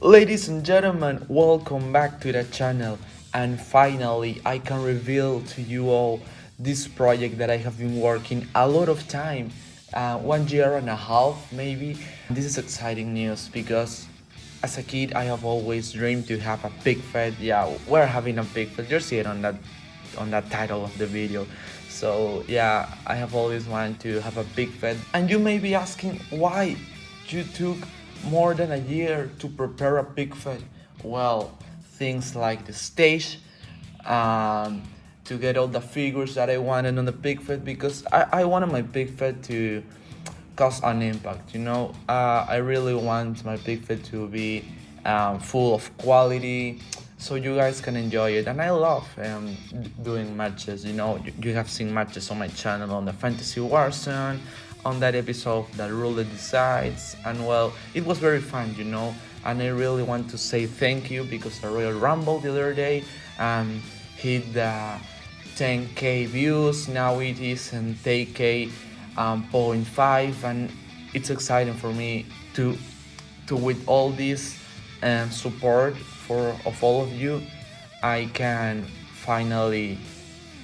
Ladies and gentlemen, welcome back to the channel, and finally I can reveal to you all this project that I have been working a lot of time, 1 year and a half maybe. This is exciting news because as a kid I have always dreamed to have a Picfed. Yeah, we're having a Picfed, you see it on that title of the video. So yeah, I have always wanted to have a Picfed, and you may be asking why you took more than a year to prepare a Picfed. Well, things like the stage, um, to get all the figures that I wanted on the Picfed, because I wanted my Picfed to cause an impact. I really want my Picfed to be full of quality, so you guys can enjoy it. And I love doing matches. You have seen matches on my channel on the Fantasy Warzone, on that episode that Ruler Decides, and well, it was very fun. And I really want to say thank you because the Royal Rumble the other day hit the 10k views. Now it is in 10k 0.5, and it's exciting for me to with all this support of all of you, I can finally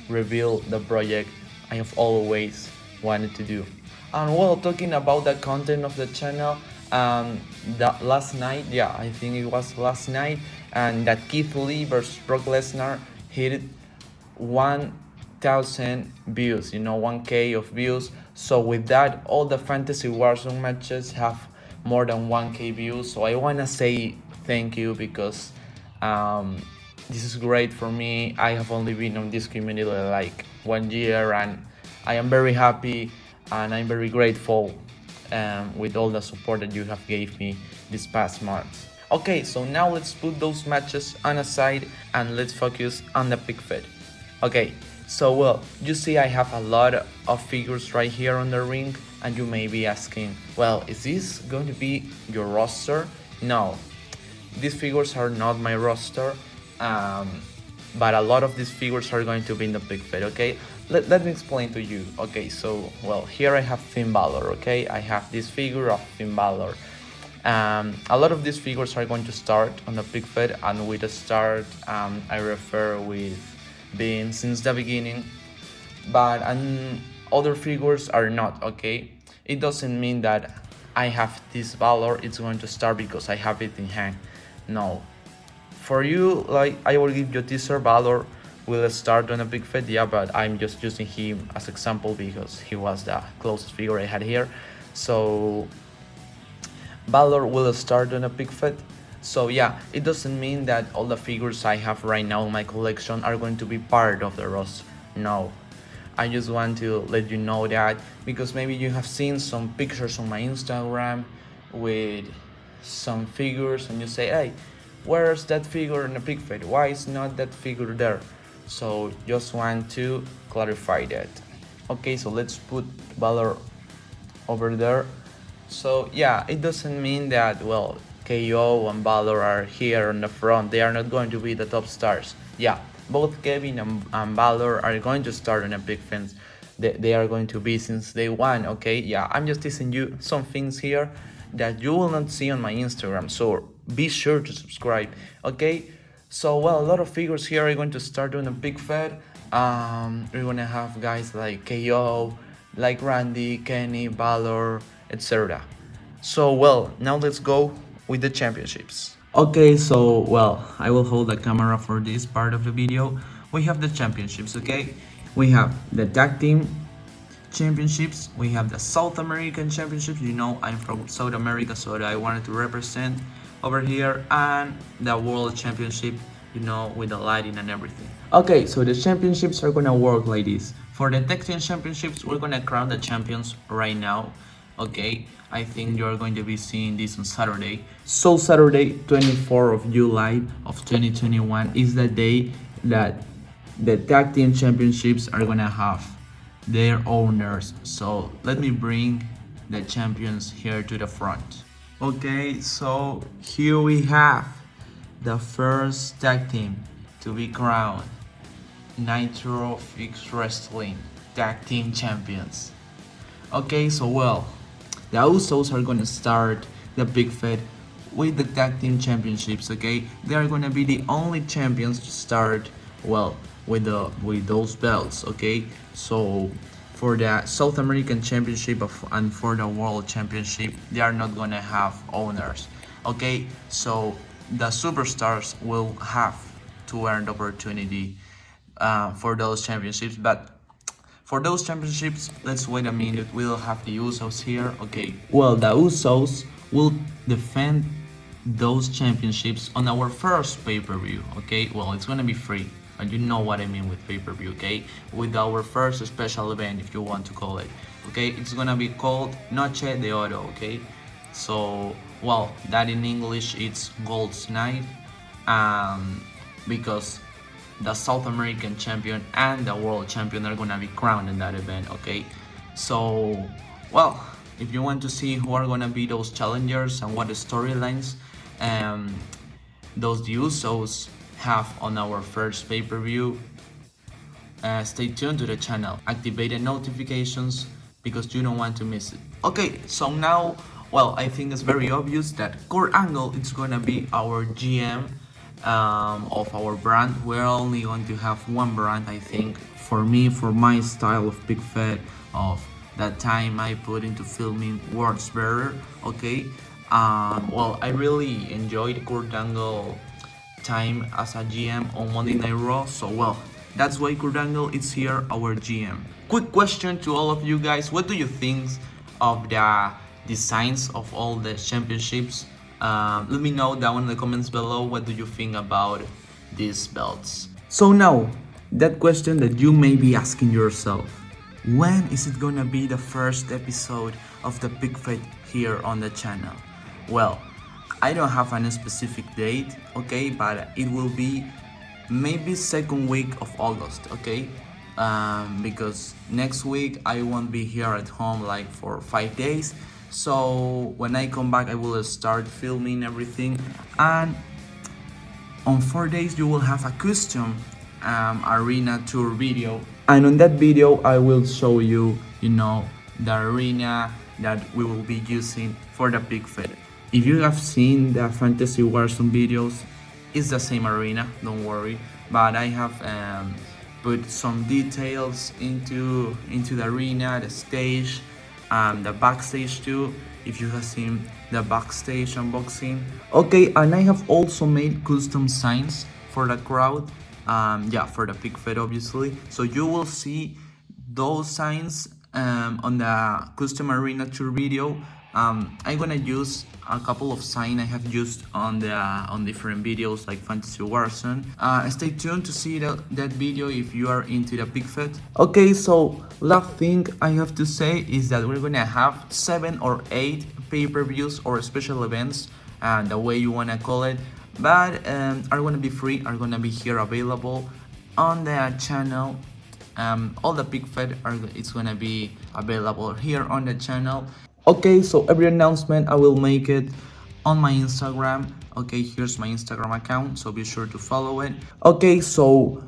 reveal the project I have always wanted to do. And well, talking about the content of the channel, that last night, yeah, I think it was last night, and that Keith Lee versus Brock Lesnar hit 1,000 views, 1k of views. So with that, all the Fantasy Warzone matches have more than 1k views. So I wanna say thank you because this is great for me. I have only been on this community like 1 year, and I am very happy and I'm very grateful with all the support that you have gave me this past month. Okay, so now let's put those matches on aside and let's focus on the Picfed. Okay, so well, you see I have a lot of figures right here on the ring, and you may be asking, well, is this going to be your roster? No, these figures are not my roster, but a lot of these figures are going to be in the Picfed, okay? Let me explain to you. Okay, so well, here I have Finn Balor, okay? I have this figure of Finn Balor. A lot of these figures are going to start on the Picfed, and with the start, I refer with being since the beginning, but other figures are not, okay? It doesn't mean that I have this Balor, it's going to start because I have it in hand. No. For you, like, I will give you a teaser. Balor will start on a Picfed, yeah, but I'm just using him as example because he was the closest figure I had here. So Balor will start on a Picfed. So yeah, it doesn't mean that all the figures I have right now in my collection are going to be part of the roster. No, I just want to let you know that because maybe you have seen some pictures on my Instagram with some figures and you say, hey, where's that figure in the Picfed? Why is not that figure there? So just want to clarify that. Okay, so let's put Balor over there. So yeah, it doesn't mean that, well, KO and Balor are here on the front. They are not going to be the top stars. Yeah, both Kevin and Balor are going to start on a Picfed. They are going to be since day one, okay? Yeah, I'm just teasing you some things here that you will not see on my Instagram, so be sure to subscribe, okay? So well, a lot of figures here are going to start on a Picfed. We're gonna have guys like KO, like Randy, Kenny, Balor, etc. So well, now let's go with the championships. Okay, so well, I will hold the camera for this part of the video. We have the championships, okay? We have the tag team championships, we have the South American championships. I'm from South America, so I wanted to represent over here, and the world championship, with the lighting and everything. Okay, so the championships are gonna work like this. For the tag team championships, we're gonna crown the champions right now. Okay, I think you're going to be seeing this on Saturday. So Saturday, 24th of July of 2021 is the day that the tag team championships are gonna have their owners. So let me bring the champions here to the front. Okay, so here we have the first tag team to be crowned, Nitro Figz Wrestling Tag Team Champions. Okay, so well, the Usos are gonna start the Picfed with the tag team championships. Okay, they are gonna be the only champions to start well with those belts. Okay, so for the South American Championship and for the World Championship, they are not gonna have owners. Okay, so the superstars will have to earn the opportunity for those championships, but for those championships, let's wait a minute. We'll have the Usos here. Okay. Well, the Usos will defend those championships on our first pay-per-view. Okay. Well, it's gonna be free, and you know what I mean with pay-per-view. Okay. With our first special event, if you want to call it. Okay. It's gonna be called Noche de Oro. Okay. So, well, that in English it's Gold's Night, because the South American champion and the world champion are gonna be crowned in that event. Okay, so well, if you want to see who are gonna be those challengers and what the storylines those Usos have on our first pay-per-view, stay tuned to the channel, activate the notifications because you don't want to miss it. Okay, so now, well, I think it's very obvious that Kurt Angle is gonna be our GM of our brand. We're only going to have one brand, I think. For me, for my style of Picfed, of that time I put into filming works better. Okay, well, I really enjoyed Kurt Angle time as a GM on Monday Night Raw. So well, that's why Kurt Angle is here, our GM. Quick question to all of you guys: what do you think of the designs of all the championships? Let me know down in the comments below what do you think about these belts. So now, that question that you may be asking yourself: when is it gonna be the first episode of the Picfed here on the channel? Well, I don't have any specific date, okay, but it will be maybe second week of August, okay? Because next week I won't be here at home like for 5 days. So when I come back, I will start filming everything, and on 4 days you will have a custom arena tour video, and on that video I will show you, the arena that we will be using for the Picfed. If you have seen the Fantasy Warzone videos, it's the same arena, don't worry, but I have put some details into the arena, the stage, the backstage too, if you have seen the backstage unboxing. Okay, and I have also made custom signs for the crowd, for the Picfed obviously, so you will see those signs on the custom arena tour video. I'm gonna use a couple of signs I have used on different videos like Fantasy Warzone. Stay tuned to see that video if you are into the Picfed. Okay, so last thing I have to say is that we're gonna have 7 or 8 pay-per-views or special events, the way you wanna call it, but are gonna be free, are gonna be here available on the channel. All the Picfed it's gonna be available here on the channel. Okay, so every announcement I will make it on my Instagram. Okay, here's my Instagram account, so be sure to follow it. Okay, so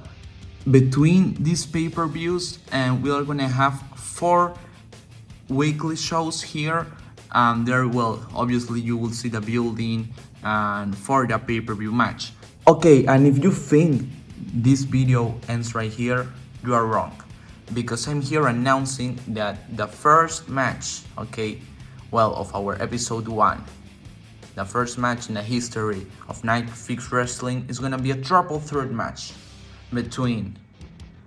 between these pay-per-views, we are gonna have 4 weekly shows here. There, well, obviously you will see the building and for the pay-per-view match. Okay, and if you think this video ends right here, you are wrong, because I'm here announcing that the first match, okay, well, of our episode 1, the first match in the history of Nitro Figz Wrestling is gonna be a triple threat match between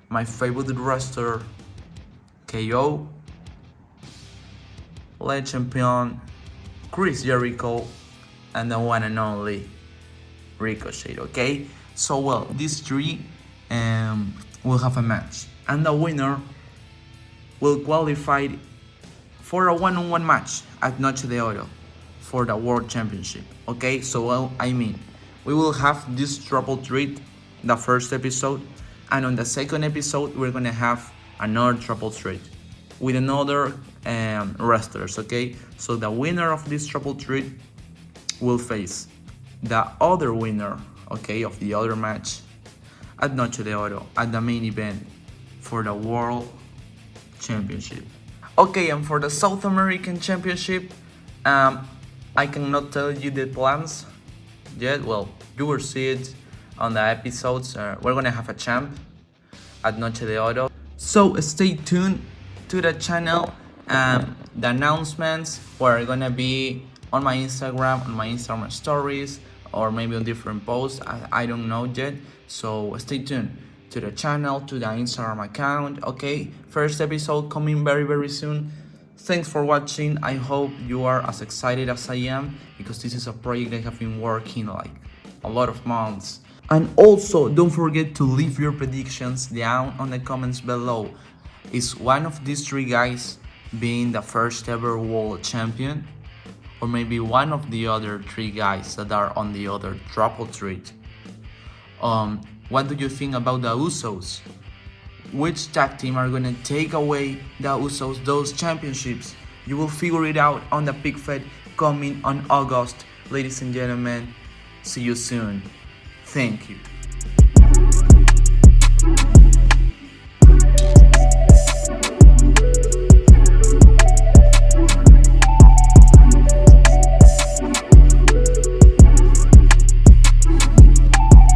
my favorite wrestler, KO, Le Champion, Chris Jericho, and the one and only Ricochet, okay? So, well, these 3 will have a match, and the winner will qualify for a one-on-one match at Noche de Oro for the World Championship. Okay, so well, I mean, we will have this triple threat, the first episode, and on the second episode we're gonna have another triple threat with another wrestlers. Okay, so the winner of this triple threat will face the other winner, okay, of the other match at Noche de Oro, at the main event for the World Championship. Okay, and for the South American Championship, I cannot tell you the plans yet. Well, you will see it on the episodes. We're gonna have a champ at Noche de Oro. So stay tuned to the channel. The announcements were gonna be on my Instagram stories, or maybe on different posts. I don't know yet. So stay tuned to the channel, to the Instagram account. Okay, first episode coming very soon. Thanks for watching. I hope you are as excited as I am, because this is a project I have been working like a lot of months. And also, don't forget to leave your predictions down on the comments below. Is one of these three guys being the first ever world champion? Or maybe one of the other three guys that are on the other triple threat? What do you think about the Usos? Which tag team are gonna take away the Usos those championships? You will figure it out on the Picfed coming on August. Ladies and gentlemen, see you soon. Thank you.